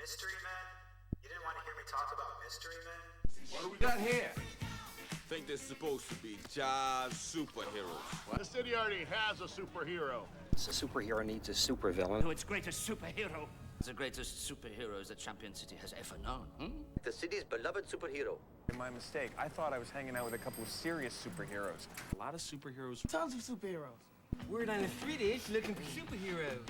Mystery men? You didn't want to hear me talk about mystery men? What do we got here? Think they're supposed to be jive superheroes. The city already has a superhero. A superhero needs a supervillain. No, its greatest superhero. The greatest superheroes that Champion City has ever known. The city's beloved superhero. My mistake. I thought I was hanging out with a couple of serious superheroes. A lot of superheroes. Tons of superheroes. Word on the street is looking for superheroes.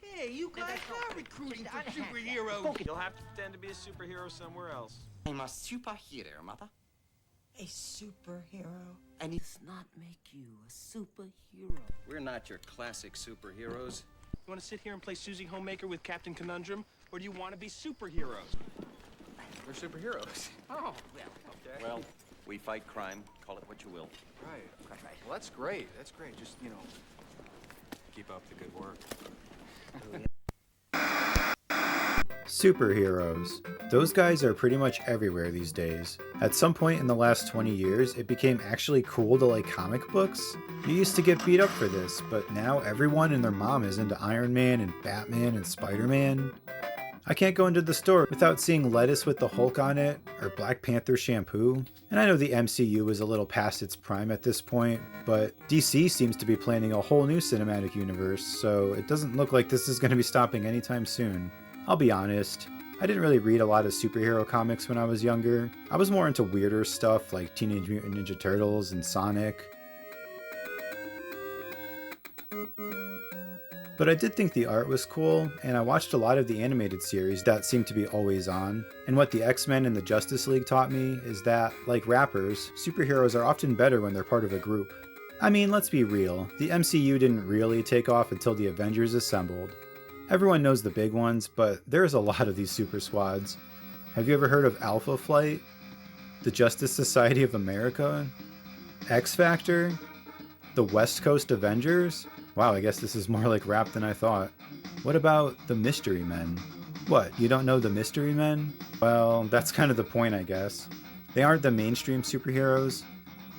Hey, you guys are recruiting for superheroes. You'll have to pretend to be a superhero somewhere else. I'm a superhero, mother. A superhero? And it does not make you a superhero. We're not your classic superheroes. You want to sit here and play Susie Homemaker with Captain Conundrum? Or do you want to be superheroes? We're superheroes. Oh, well, okay. Well, we fight crime. Call it what you will. Right. Well, that's great. That's great. Just, keep up the good work. Superheroes. Those guys are pretty much everywhere these days. At some point in the last 20 years, it became actually cool to like comic books. You used to get beat up for this, but now everyone and their mom is into Iron Man and Batman and Spider-Man. I can't go into the store without seeing lettuce with the Hulk on it, or Black Panther shampoo. And I know the MCU is a little past its prime at this point, but DC seems to be planning a whole new cinematic universe, so it doesn't look like this is going to be stopping anytime soon. I'll be honest, I didn't really read a lot of superhero comics when I was younger. I was more into weirder stuff like Teenage Mutant Ninja Turtles and Sonic. But I did think the art was cool, and I watched a lot of the animated series that seemed to be always on. And what the X-Men and the Justice League taught me is that, like rappers, superheroes are often better when they're part of a group. I mean, let's be real, the MCU didn't really take off until the Avengers assembled. Everyone knows the big ones, but there's a lot of these super squads. Have you ever heard of Alpha Flight? The Justice Society of America? X Factor? The West Coast Avengers? Wow, I guess this is more like rap than I thought. What about the Mystery Men? What, you don't know the Mystery Men? Well, that's kind of the point, I guess. They aren't the mainstream superheroes.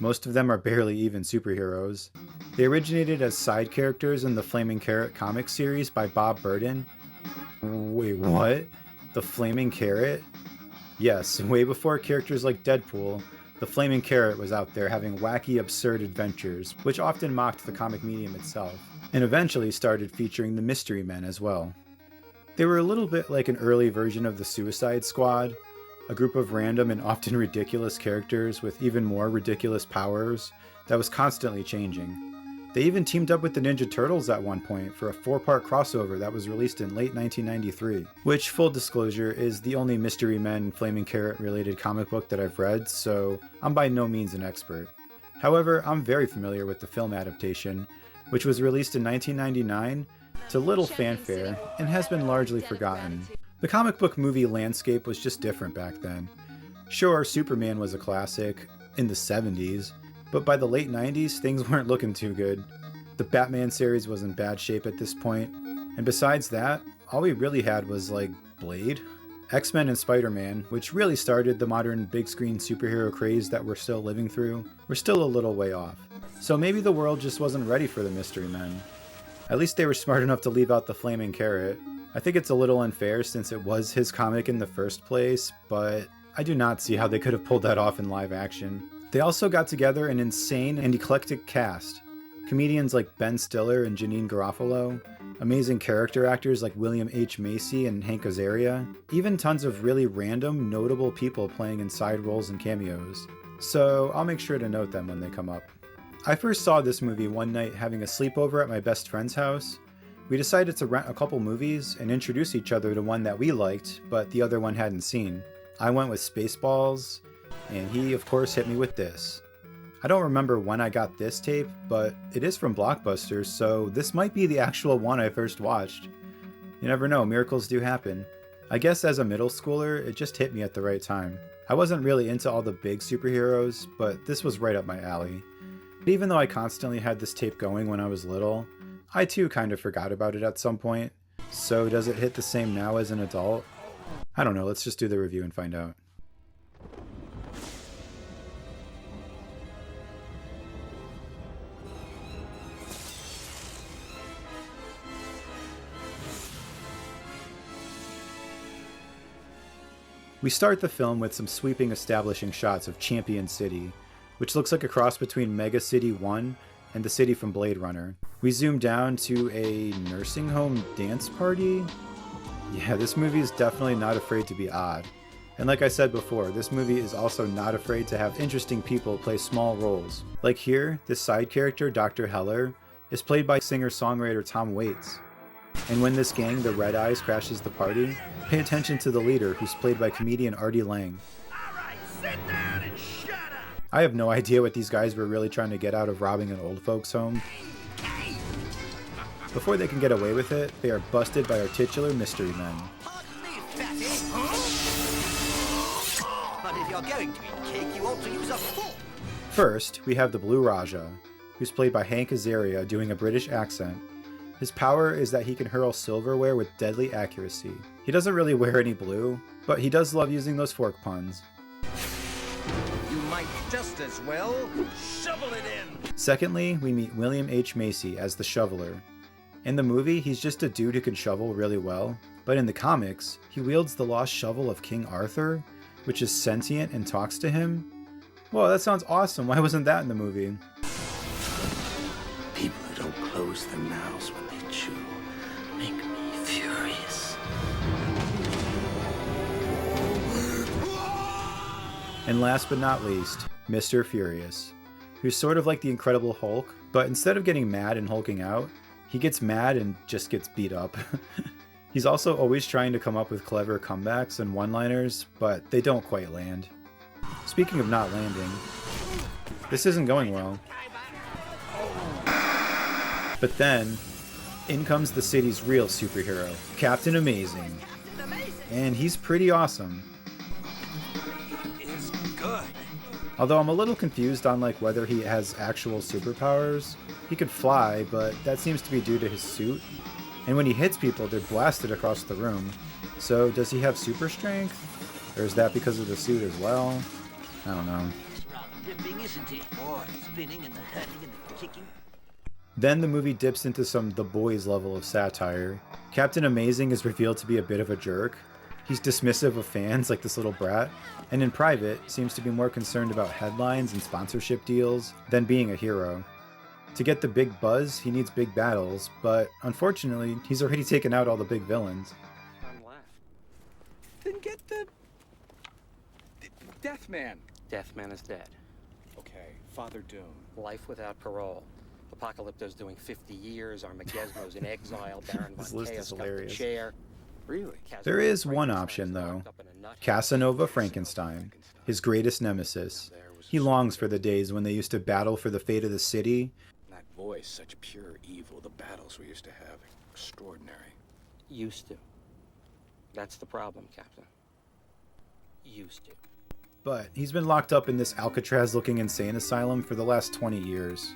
Most of them are barely even superheroes. They originated as side characters in the Flaming Carrot comic series by Bob Burden. Wait, what? The Flaming Carrot? Yes, way before characters like Deadpool, the Flaming Carrot was out there having wacky, absurd adventures, which often mocked the comic medium itself, and eventually started featuring the Mystery Men as well. They were a little bit like an early version of the Suicide Squad, a group of random and often ridiculous characters with even more ridiculous powers that was constantly changing. They even teamed up with the Ninja Turtles at one point for a 4-part crossover that was released in late 1993, which, full disclosure, is the only Mystery Men Flaming Carrot related comic book that I've read, so I'm by no means an expert. However, I'm very familiar with the film adaptation, which was released in 1999 to little fanfare and has been largely forgotten. The comic book movie landscape was just different back then. Sure, Superman was a classic in the 70s, but by the late 90s, things weren't looking too good. The Batman series was in bad shape at this point, and besides that, all we really had was, like, Blade, X-Men and Spider-Man, which really started the modern big screen superhero craze that we're still living through. We're still a little way off. So maybe the world just wasn't ready for the Mystery Men. At least they were smart enough to leave out the Flaming Carrot. I think it's a little unfair since it was his comic in the first place, but I do not see how they could have pulled that off in live action. They also got together an insane and eclectic cast. Comedians like Ben Stiller and Janine Garofalo, amazing character actors like William H. Macy and Hank Azaria, even tons of really random, notable people playing in side roles and cameos. So I'll make sure to note them when they come up. I first saw this movie one night having a sleepover at my best friend's house. We decided to rent a couple movies and introduce each other to one that we liked, but the other one hadn't seen. I went with Spaceballs, and he, of course, hit me with this. I don't remember when I got this tape, but it is from Blockbuster, so this might be the actual one I first watched. You never know, miracles do happen. I guess as a middle schooler, it just hit me at the right time. I wasn't really into all the big superheroes, but this was right up my alley. Even though I constantly had this tape going when I was little, I too kind of forgot about it at some point. So does it hit the same now as an adult? I don't know, let's just do the review and find out. We start the film with some sweeping establishing shots of Champion City, which looks like a cross between Mega City 1 and the city from Blade Runner. We zoom down to a nursing home dance party. Yeah, this movie is definitely not afraid to be odd. And like I said before, this movie is also not afraid to have interesting people play small roles. Like here, this side character, Dr. Heller, is played by singer-songwriter Tom Waits. And when this gang, the Red Eyes, crashes the party, pay attention to the leader, who's played by comedian Artie Lang. Alright, sit down and shut up! I have no idea what these guys were really trying to get out of robbing an old folks' home. Before they can get away with it, they are busted by our titular mystery men. Pardon me, fatty. But if you're going to eat cake, you ought to use a fork. First, we have the Blue Raja, who's played by Hank Azaria doing a British accent. His power is that he can hurl silverware with deadly accuracy. He doesn't really wear any blue, but he does love using those fork puns. You might just as well shovel it in. Secondly, we meet William H. Macy as the Shoveler. In the movie, he's just a dude who can shovel really well, but in the comics, he wields the lost shovel of King Arthur, which is sentient and talks to him. Whoa, that sounds awesome. Why wasn't that in the movie? People who don't close their mouths when they chew make me furious. And last but not least, Mr. Furious, who's sort of like the Incredible Hulk, but instead of getting mad and hulking out, he gets mad and just gets beat up. He's also always trying to come up with clever comebacks and one-liners, but they don't quite land. Speaking of not landing, this isn't going well. But then, in comes the city's real superhero, Captain Amazing. And he's pretty awesome. It's good. Although I'm a little confused on whether he has actual superpowers. He could fly, but that seems to be due to his suit. And when he hits people, they're blasted across the room. So does he have super strength? Or is that because of the suit as well? I don't know. Rather ripping, isn't it? Boy, spinning and the hurting and the kicking. Then the movie dips into some The Boys level of satire. Captain Amazing is revealed to be a bit of a jerk. He's dismissive of fans like this little brat, and in private seems to be more concerned about headlines and sponsorship deals than being a hero. To get the big buzz, he needs big battles, but unfortunately, he's already taken out all the big villains. I'm left. Then get the Death Man. Deathman is dead. Okay, Father Doom. Life without parole. Apocalypto's doing 50 years. Armageddon's in exile. Baron This von list Chaos is got the hilarious. chair. Really? There is one option, though. Casanova Frankenstein, his greatest nemesis. He longs for the days when they used to battle for the fate of the city. That voice, such pure evil. The battles we used to have, extraordinary. Used to. That's the problem, Captain. Used to. But he's been locked up in this Alcatraz-looking insane asylum for the last 20 years.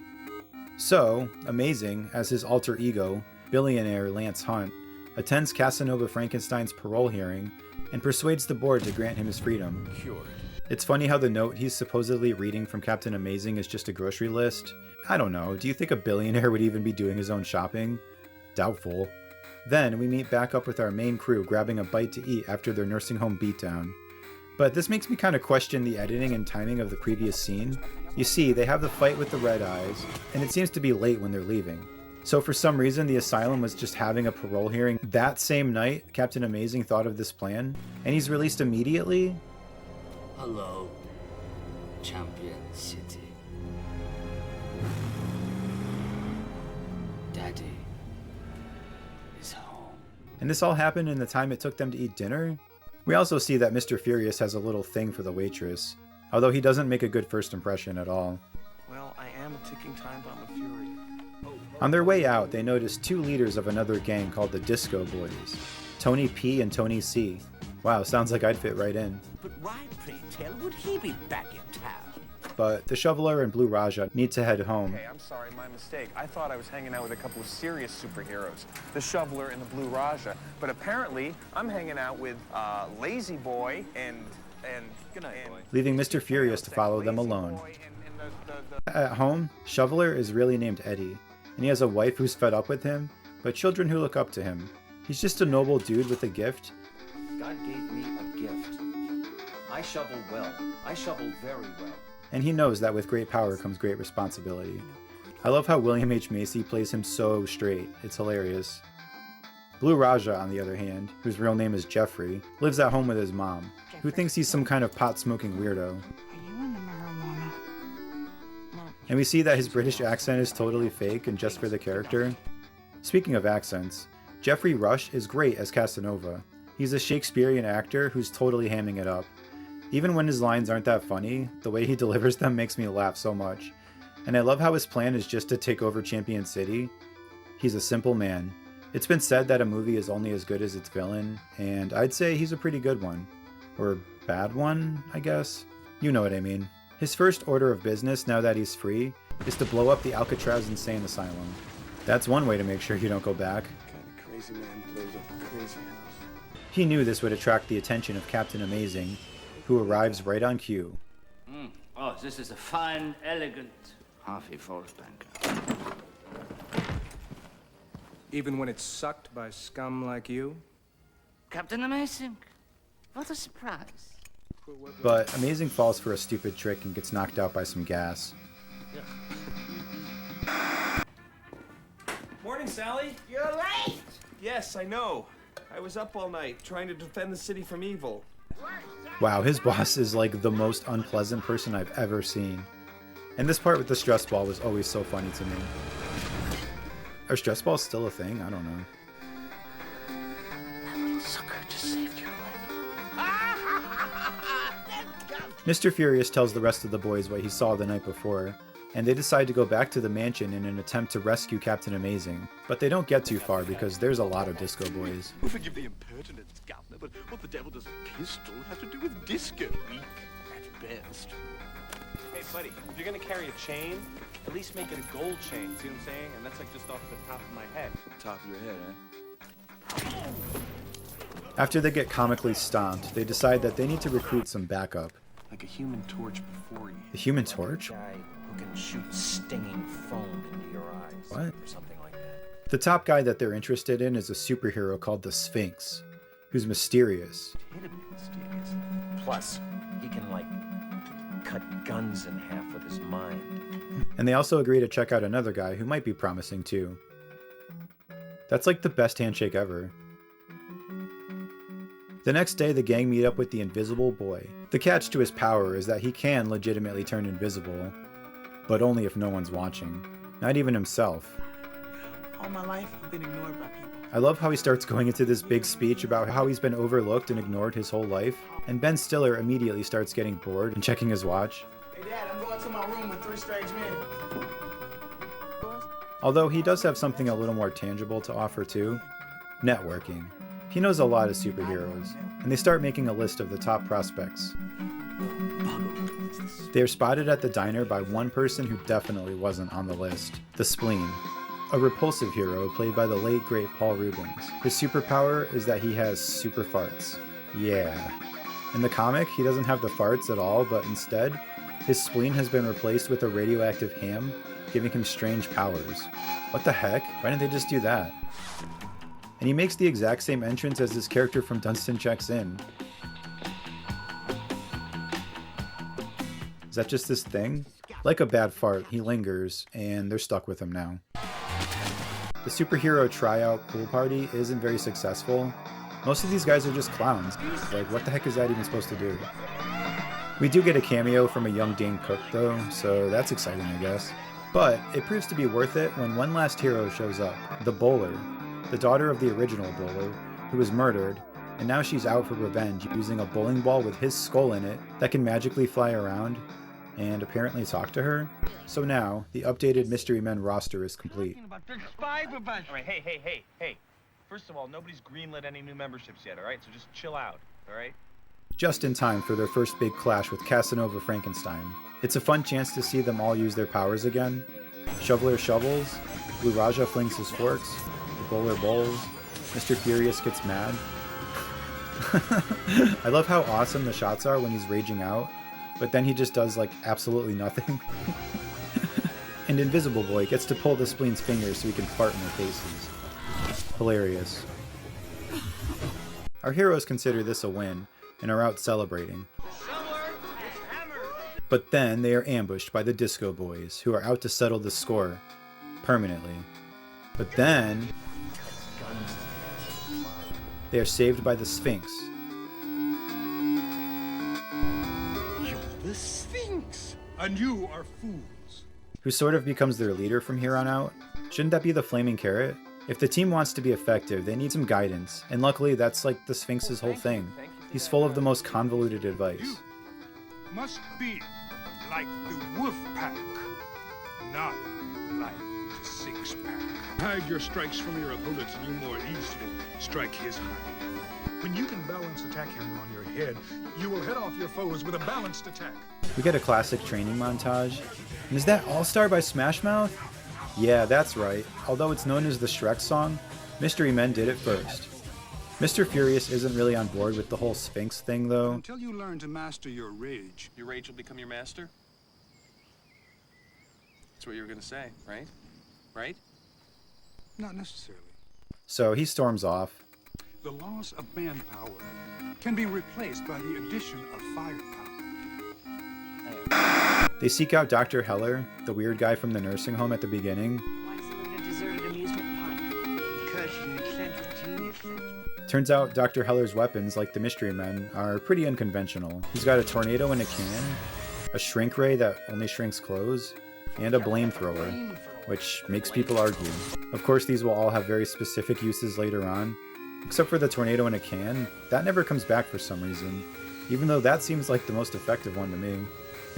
So, Amazing, as his alter ego, billionaire Lance Hunt, attends Casanova Frankenstein's parole hearing and persuades the board to grant him his freedom. Cured. It's funny how the note he's supposedly reading from Captain Amazing is just a grocery list. I don't know, do you think a billionaire would even be doing his own shopping? Doubtful. Then we meet back up with our main crew grabbing a bite to eat after their nursing home beatdown. But this makes me kind of question the editing and timing of the previous scene. You see, they have the fight with the Red Eyes, and it seems to be late when they're leaving. So for some reason, the asylum was just having a parole hearing. That same night, Captain Amazing thought of this plan, and he's released immediately? Hello, Champion City. Daddy is home. And this all happened in the time it took them to eat dinner? We also see that Mr. Furious has a little thing for the waitress, although he doesn't make a good first impression at all. Well, I am a ticking time bomb of fury. On their way out, they notice two leaders of another gang called the Disco Boys, Tony P and Tony C. Wow, sounds like I'd fit right in. But why, pray tell, would he be back in town? But the Shoveler and Blue Raja need to head home. Hey, I'm sorry, my mistake. I thought I was hanging out with a couple of serious superheroes, the Shoveler and the Blue Raja. But apparently, I'm hanging out with Lazy Boy and good night, boy. Leaving Mr. Furious to follow them alone. At home, Shoveler is really named Eddie, and he has a wife who's fed up with him, but children who look up to him. He's just a noble dude with a gift. God gave me a gift. I shovel well. I shovel very well. And he knows that with great power comes great responsibility. I love how William H. Macy plays him so straight. It's hilarious. Blue Raja, on the other hand, whose real name is Jeffrey, lives at home with his mom, who thinks he's some kind of pot-smoking weirdo. And we see that his British accent is totally fake and just for the character. Speaking of accents, Jeffrey Rush is great as Casanova. He's a Shakespearean actor who's totally hamming it up. Even when his lines aren't that funny, the way he delivers them makes me laugh so much. And I love how his plan is just to take over Champion City. He's a simple man. It's been said that a movie is only as good as its villain, and I'd say he's a pretty good one. Or bad one, I guess? You know what I mean. His first order of business, now that he's free, is to blow up the Alcatraz Insane Asylum. That's one way to make sure you don't go back. Kind of crazy man blows up a crazy house. He knew this would attract the attention of Captain Amazing, who arrives right on cue. Oh, this is a fine, elegant Harvey Falls banker. Even when it's sucked by scum like you? Captain Amazing. What a surprise. But Amazing falls for a stupid trick and gets knocked out by some gas. Morning, Sally. You're late! Yes, I know. I was up all night trying to defend the city from evil. Wow, his boss is like the most unpleasant person I've ever seen. And this part with the stress ball was always so funny to me. Are stress balls still a thing? I don't know. That little sucker just saved your life. Mr. Furious tells the rest of the boys what he saw the night before, and they decide to go back to the mansion in an attempt to rescue Captain Amazing. But they don't get too far because there's a lot of disco boys. Forgive the impertinence, Governor, but what the devil does a pistol have to do with disco? Weak at best. Hey, buddy, if you're gonna carry a chain, at least make it a gold chain. See what I'm saying? And that's like just off the top of my head. Top of your head, eh? After they get comically stomped, they decide that they need to recruit some backup. Like a human torch before you. The Human Torch? Guy who can shoot stinging foam into your eyes. What? Or something like that. The top guy that they're interested in is a superhero called the Sphinx, who's mysterious. Terribly mysterious. Plus, he can, like, cut guns in half with his mind. And they also agree to check out another guy who might be promising too. That's like the best handshake ever. The next day, the gang meet up with the Invisible Boy. The catch to his power is that he can legitimately turn invisible, but only if no one's watching. Not even himself. All my life, I've been ignored by people. I love how he starts going into this big speech about how he's been overlooked and ignored his whole life, and Ben Stiller immediately starts getting bored and checking his watch. Hey, Dad, I'm going to my room with 3 strange men. Although he does have something a little more tangible to offer too. Networking. He knows a lot of superheroes, and they start making a list of the top prospects. They are spotted at the diner by one person who definitely wasn't on the list, the Spleen, a repulsive hero played by the late great Paul Reubens. His superpower is that he has super farts. Yeah. In the comic, he doesn't have the farts at all, but instead, his spleen has been replaced with a radioactive ham, giving him strange powers. What the heck? Why didn't they just do that? And he makes the exact same entrance as his character from Dunstan Checks In. Is that just this thing? Like a bad fart, he lingers, and they're stuck with him now. The superhero tryout pool party isn't very successful. Most of these guys are just clowns. Like, what the heck is that even supposed to do? We do get a cameo from a young Dane Cook, though, so that's exciting, I guess. But it proves to be worth it when one last hero shows up, the Bowler, the daughter of the original Bowler, who was murdered, and now she's out for revenge using a bowling ball with his skull in it that can magically fly around and apparently talk to her. So now, the updated Mystery Men roster is complete. All right, hey. First of all, nobody's greenlit any new memberships yet, all right? So just chill out, all right? Just in time for their first big clash with Casanova Frankenstein. It's a fun chance to see them all use their powers again. Shoveler shovels, Blue Raja flings his forks, the Bowler bowls, Mr. Furious gets mad. I love how awesome the shots are when he's raging out, but then he just does like absolutely nothing. And Invisible Boy gets to pull the Spleen's fingers so he can fart in their faces. Hilarious. Our heroes consider this a win, and are out celebrating. But then they are ambushed by the Disco Boys, who are out to settle the score permanently. But then they are saved by the Sphinx. You're the Sphinx, and you are fools. Who sort of becomes their leader from here on out. Shouldn't that be the flaming carrot? If the team wants to be effective, they need some guidance, and luckily that's like the Sphinx's whole thing. He's full of the most convoluted advice. Must be like the wolf pack, not like the six pack. Hide your strikes from your opponents and you more easily strike his hide. When you can balance attack hammer on your head, you will head off your foes with a balanced attack. We get a classic training montage. And is that All-Star by Smash Mouth? Yeah, that's right. Although it's known as the Shrek song, Mystery Men did it first. Mr. Furious isn't really on board with the whole Sphinx thing, though. Until you learn to master your rage. Your rage will become your master? That's what you were gonna say, right? Right? Not necessarily. So he storms off. The loss of manpower can be replaced by the addition of firepower. They seek out Dr. Heller, the weird guy from the nursing home at the beginning. Why is it in a deserted amusement park? Because she's an eccentric genius. Turns out Dr. Heller's weapons, like the Mystery Men, are pretty unconventional. He's got a tornado in a can, a shrink ray that only shrinks clothes, and a blame thrower, which makes people argue. Of course, these will all have very specific uses later on, except for the tornado in a can. That never comes back for some reason, even though that seems like the most effective one to me.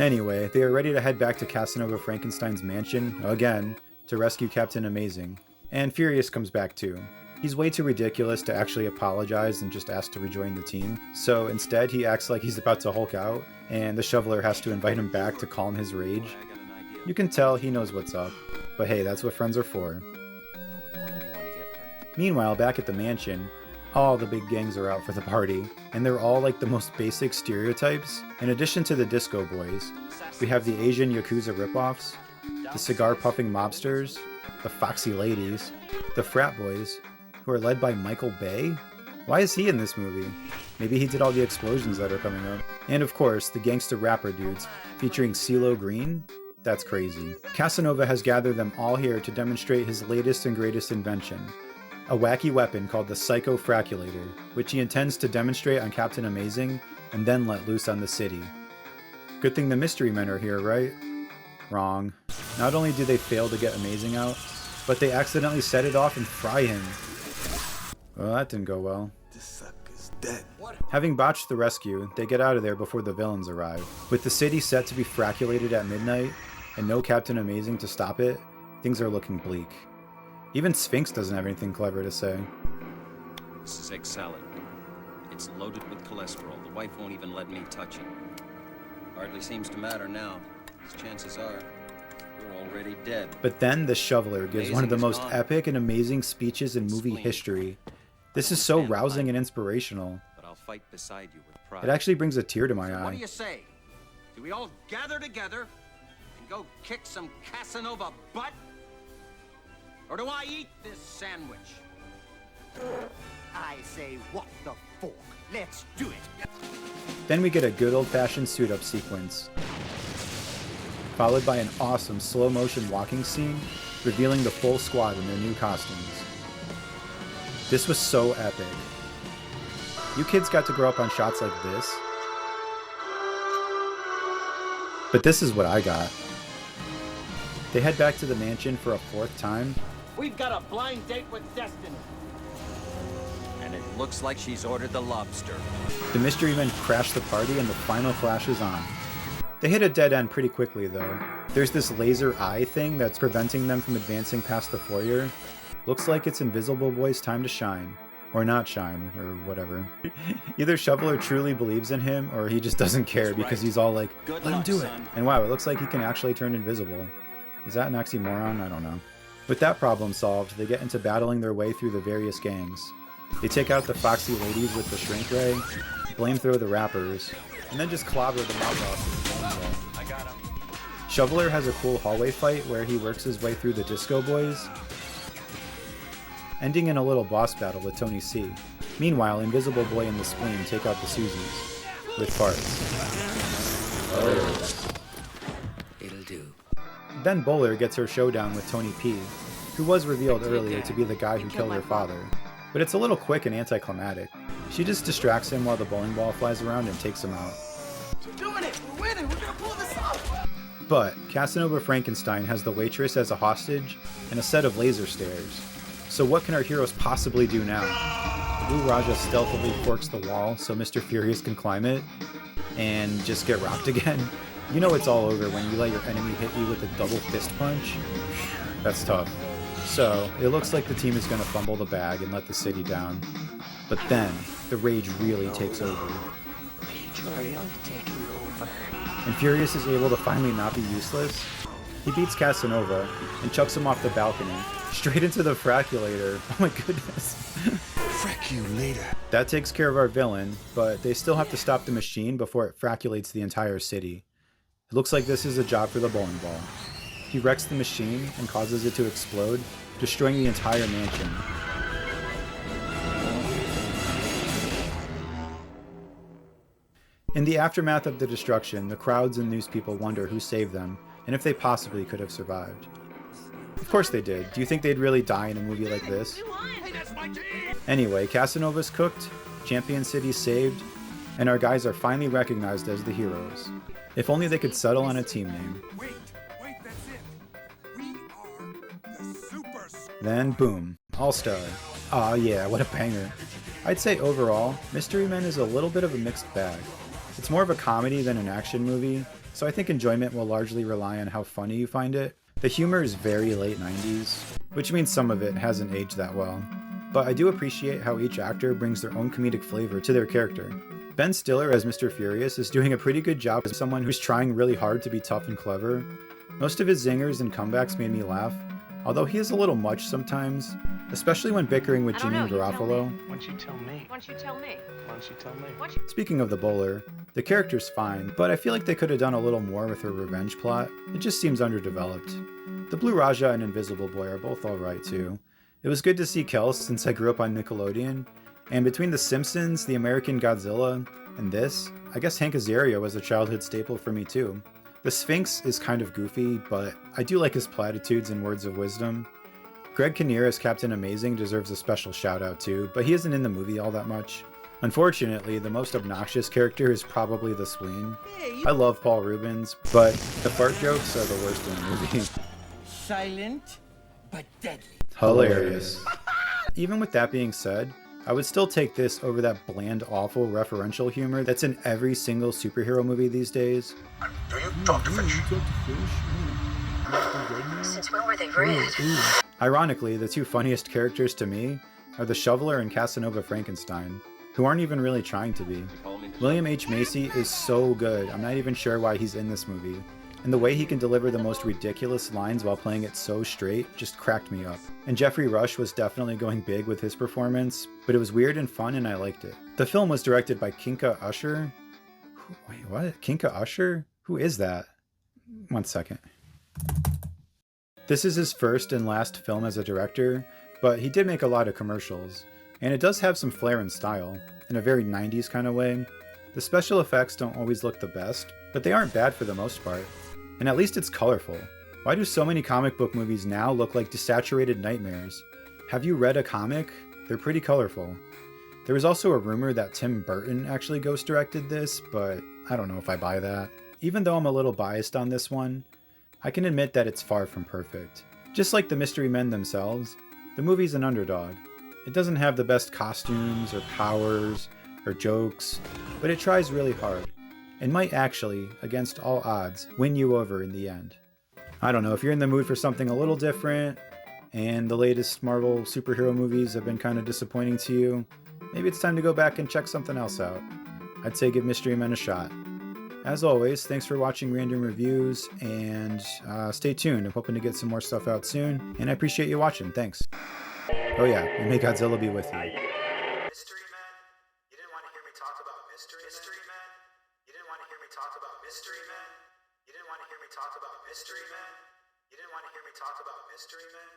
Anyway, they are ready to head back to Casanova Frankenstein's mansion, again, to rescue Captain Amazing. And Furious comes back too. He's way too ridiculous to actually apologize and just ask to rejoin the team, so instead he acts like he's about to Hulk out, and the Shoveler has to invite him back to calm his rage. You can tell he knows what's up, but hey, that's what friends are for. Meanwhile, back at the mansion, all the big gangs are out for the party, and they're all like the most basic stereotypes. In addition to the Disco Boys, we have the Asian Yakuza ripoffs, the cigar-puffing mobsters, the foxy ladies, the frat boys, who are led by Michael Bay? Why is he in this movie? Maybe he did all the explosions that are coming up. And of course, the gangster rapper dudes, featuring CeeLo Green? That's crazy. Casanova has gathered them all here to demonstrate his latest and greatest invention, a wacky weapon called the Psycho Fraculator, which he intends to demonstrate on Captain Amazing and then let loose on the city. Good thing the Mystery Men are here, right? Wrong. Not only do they fail to get Amazing out, but they accidentally set it off and fry him. Well, that didn't go well. This sucker's dead. Having botched the rescue, they get out of there before the villains arrive. With the city set to be fraculated at midnight, and no Captain Amazing to stop it, things are looking bleak. Even Sphinx doesn't have anything clever to say. This is egg salad. It's loaded with cholesterol. The wife won't even let me touch it. Hardly seems to matter now, as chances are we're already dead. But then the Shoveler gives one of the most gone. epic and amazing speeches in movie history. This is so rousing and inspirational. But I'll fight beside you with pride. It actually brings a tear to my What do eye. you say? Do we all gather together and go kick some Casanova butt? Or do I eat this sandwich? I say, what the fork? Let's do it. Then we get a good old-fashioned suit-up sequence, followed by an awesome slow-motion walking scene, revealing the full squad in their new costumes. This was so epic. You kids got to grow up on shots like this, but this is what I got. They head back to the mansion for a fourth time. We've got a blind date with destiny. And it looks like she's ordered the lobster. The Mystery Men crash the party and the final flash is on. They hit a dead end pretty quickly though. There's this laser eye thing that's preventing them from advancing past the foyer. Looks like it's Invisible Boy's time to shine. Or not shine, or whatever. Either Shoveler truly believes in him, or he just doesn't care because he's all like, let him do it. And wow, it looks like he can actually turn invisible. Is that an oxymoron? I don't know. With that problem solved, they get into battling their way through the various gangs. They take out the foxy ladies with the shrink ray, flamethrow the rappers, and then just clobber the mob bosses. I got him. Shoveler has a cool hallway fight where he works his way through the Disco Boys, ending in a little boss battle with Tony C. Meanwhile, Invisible Boy and the Spleen take out the Susies. with farts. It'll do. Then Bowler gets her showdown with Tony P, who was revealed earlier to be the guy who killed her father. But it's a little quick and anticlimactic. She just distracts him while the bowling ball flies around and takes him out. We're doing it! We're winning! We're gonna pull this off! But Casanova Frankenstein has the waitress as a hostage and a set of laser stairs. So what can our heroes possibly do now? The Blue Raja stealthily forks the wall so Mr. Furious can climb it and just get rocked again. You know it's all over when you let your enemy hit you with a double fist punch. That's tough. So it looks like the team is going to fumble the bag and let the city down. But then the rage really takes over. And Furious is able to finally not be useless. He beats Casanova and chucks him off the balcony, straight into the fraculator. Oh my goodness. Frack you later. That takes care of our villain, but they still have to stop the machine before it fraculates the entire city. It looks like this is a job for the bowling ball. He wrecks the machine and causes it to explode, destroying the entire mansion. In the aftermath of the destruction, the crowds and news people wonder who saved them, and if they possibly could have survived. Of course they did. Do you think they'd really die in a movie like this? Anyway, Casanova's cooked, Champion City's saved, and our guys are finally recognized as the heroes. If only they could settle on a team name. Wait, that's it. We are the Super. Then boom, All-Star. Aw yeah, what a banger. I'd say overall, Mystery Men is a little bit of a mixed bag. It's more of a comedy than an action movie, so I think enjoyment will largely rely on how funny you find it. The humor is very late 90s, which means some of it hasn't aged that well. But I do appreciate how each actor brings their own comedic flavor to their character. Ben Stiller as Mr. Furious is doing a pretty good job as someone who's trying really hard to be tough and clever. Most of his zingers and comebacks made me laugh, although he is a little much sometimes, especially when bickering with Jimmy Garofalo. Why don't you tell me? Why don't you tell me? Why don't you tell me? Speaking of the bowler, the character's fine, but I feel like they could have done a little more with her revenge plot. It just seems underdeveloped. The Blue Raja and Invisible Boy are both alright too. It was good to see Kels since I grew up on Nickelodeon, and between The Simpsons, The American Godzilla, and this, I guess Hank Azaria was a childhood staple for me too. The Sphinx is kind of goofy, but I do like his platitudes and words of wisdom. Greg Kinnear as Captain Amazing deserves a special shout out too, but he isn't in the movie all that much. Unfortunately, the most obnoxious character is probably the Spleen. I love Paul Rubens, but the fart jokes are the worst in the movie. Silent, but deadly. Hilarious. Even with that being said, I would still take this over that bland, awful referential humor that's in every single superhero movie these days. Do you talk to fish? Since when were they red? Ironically, the two funniest characters to me are the Shoveler and Casanova Frankenstein, who aren't even really trying to be. William H. Macy is so good, I'm not even sure why he's in this movie. And the way he can deliver the most ridiculous lines while playing it so straight just cracked me up. And Jeffrey Rush was definitely going big with his performance, but it was weird and fun and I liked it. The film was directed by Kinka Usher. Wait, what? Kinka Usher? Who is that? 1 second. This is his first and last film as a director, but he did make a lot of commercials. And it does have some flair and style, in a very 90s kind of way. The special effects don't always look the best, but they aren't bad for the most part. And at least it's colorful. Why do so many comic book movies now look like desaturated nightmares? Have you read a comic? They're pretty colorful. There was also a rumor that Tim Burton actually ghost directed this, but I don't know if I buy that. Even though I'm a little biased on this one, I can admit that it's far from perfect. Just like the Mystery Men themselves, the movie's an underdog. It doesn't have the best costumes or powers or jokes, but it tries really hard. And might actually, against all odds, win you over in the end. I don't know, if you're in the mood for something a little different, and the latest Marvel superhero movies have been kind of disappointing to you, maybe it's time to go back and check something else out. I'd say give Mystery Men a shot. As always, thanks for watching Random Reviews, and stay tuned. I'm hoping to get some more stuff out soon, and I appreciate you watching. Thanks. Oh yeah, and may Godzilla be with you. Mystery Men? You didn't want to hear me talk about Mystery Men? You didn't want to hear me talk about Mystery Men? You didn't want to hear me talk about Mystery Men? You didn't want to hear me talk about Mystery Men?